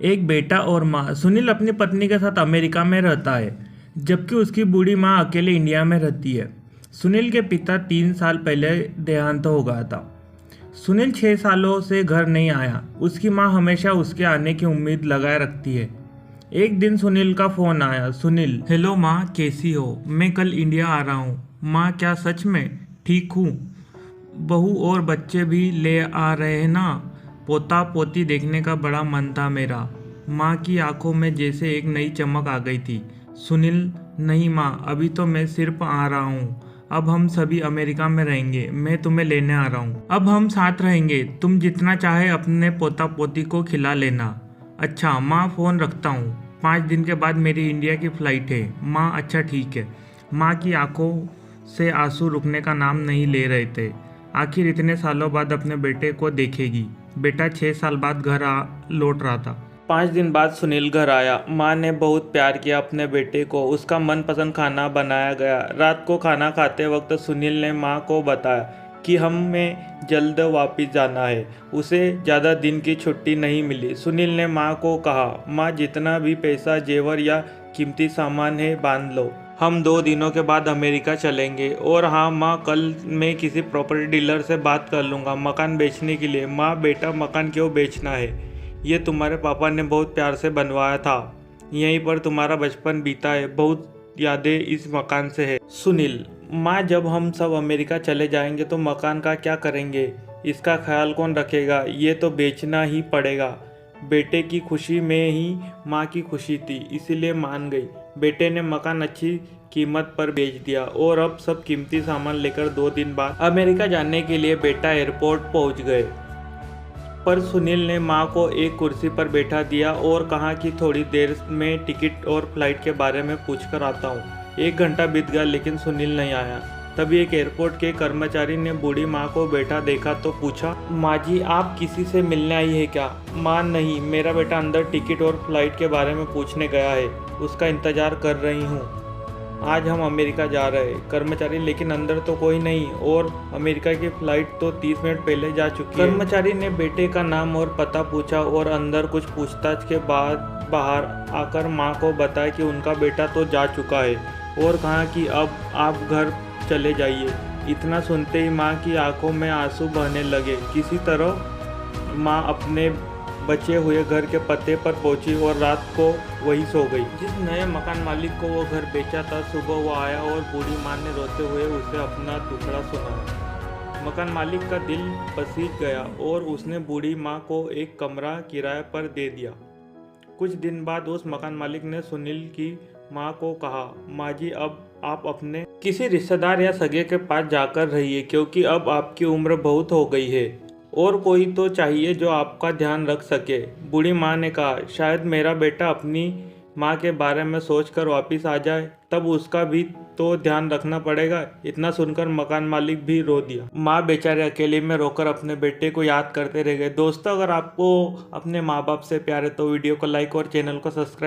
एक बेटा और माँ। सुनील अपनी पत्नी के साथ अमेरिका में रहता है, जबकि उसकी बूढ़ी माँ अकेले इंडिया में रहती है। सुनील के पिता 3 साल पहले देहांत हो गया था। सुनील 6 सालों से घर नहीं आया। उसकी माँ हमेशा उसके आने की उम्मीद लगाए रखती है। एक दिन सुनील का फ़ोन आया। सुनील: हेलो माँ, कैसी हो? मैं कल इंडिया आ रहा हूँ। माँ: क्या सच में? ठीक हूँ। बहू और बच्चे भी ले आ रहे हैं ना? पोता पोती देखने का बड़ा मन था मेरा। माँ की आंखों में जैसे एक नई चमक आ गई थी। सुनील: नहीं माँ, अभी तो मैं सिर्फ आ रहा हूँ। अब हम सभी अमेरिका में रहेंगे। मैं तुम्हें लेने आ रहा हूँ। अब हम साथ रहेंगे। तुम जितना चाहे अपने पोता पोती को खिला लेना। अच्छा माँ, फ़ोन रखता हूँ। 5 दिन के बाद मेरी इंडिया की फ़्लाइट है। माँ: अच्छा ठीक है। माँ की आंखों से आंसू रुकने का नाम नहीं ले रहे थे। आखिर इतने सालों बाद अपने बेटे को देखेगी। बेटा 6 साल बाद घर लौट रहा था। 5 दिन बाद सुनील घर आया। माँ ने बहुत प्यार किया अपने बेटे को। उसका मनपसंद खाना बनाया गया। रात को खाना खाते वक्त सुनील ने माँ को बताया कि हमें जल्द वापस जाना है। उसे ज़्यादा दिन की छुट्टी नहीं मिली। सुनील ने माँ को कहा, माँ जितना भी पैसा, जेवर या कीमती सामान है बांध लो। हम 2 दिनों के बाद अमेरिका चलेंगे। और हाँ माँ, कल मैं किसी प्रॉपर्टी डीलर से बात कर लूँगा मकान बेचने के लिए। माँ: बेटा, मकान क्यों बेचना है? ये तुम्हारे पापा ने बहुत प्यार से बनवाया था। यहीं पर तुम्हारा बचपन बीता है। बहुत यादें इस मकान से है। सुनील: माँ, जब हम सब अमेरिका चले जाएंगे तो मकान का क्या करेंगे? इसका ख्याल कौन रखेगा? ये तो बेचना ही पड़ेगा। बेटे की खुशी में ही माँ की खुशी थी, इसीलिए मान गई। बेटे ने मकान अच्छी कीमत पर बेच दिया और अब सब कीमती सामान लेकर 2 दिन बाद अमेरिका जाने के लिए बेटा एयरपोर्ट पहुंच गए। पर सुनील ने माँ को एक कुर्सी पर बैठा दिया और कहा कि थोड़ी देर में टिकट और फ्लाइट के बारे में पूछकर आता हूँ। 1 घंटा बीत गया लेकिन सुनील नहीं आया। तभी एक एयरपोर्ट के कर्मचारी ने बूढ़ी माँ को बैठा देखा तो पूछा, माँ जी, आप किसी से मिलने आई है क्या? माँ: नहीं, मेरा बेटा अंदर टिकट और फ्लाइट के बारे में पूछने गया है। उसका इंतजार कर रही हूँ। आज हम अमेरिका जा रहे हैं। कर्मचारी: लेकिन अंदर तो कोई नहीं, और अमेरिका की फ़्लाइट तो 30 मिनट पहले जा चुकी है। कर्मचारी ने बेटे का नाम और पता पूछा और अंदर कुछ पूछताछ के बाद बाहर आकर माँ को बताया कि उनका बेटा तो जा चुका है, और कहा कि अब आप घर चले जाइए। इतना सुनते ही माँ की आंखों में आंसू बहने लगे। किसी तरह माँ अपने बचे हुए घर के पते पर पहुंची और रात को वही सो गई। जिस नए मकान मालिक को वो घर बेचा था, सुबह वो आया और बूढ़ी माँ ने रोते हुए उसे अपना दुखड़ा सुनाया। मकान मालिक का दिल पसीज गया और उसने बूढ़ी माँ को एक कमरा किराए पर दे दिया। कुछ दिन बाद उस मकान मालिक ने सुनील की माँ को कहा, माँ जी, अब आप अपने किसी रिश्तेदार या सगे के पास जाकर रहिए, क्योंकि अब आपकी उम्र बहुत हो गई है और कोई तो चाहिए जो आपका ध्यान रख सके। बूढ़ी माँ ने कहा, शायद मेरा बेटा अपनी माँ के बारे में सोचकर वापस आ जाए, तब उसका भी तो ध्यान रखना पड़ेगा। इतना सुनकर मकान मालिक भी रो दिया। माँ बेचारे अकेले में रोकर अपने बेटे को याद करते रह गए। दोस्तों, अगर आपको अपने माँ बाप से प्यार है तो वीडियो को लाइक और चैनल को सब्सक्राइब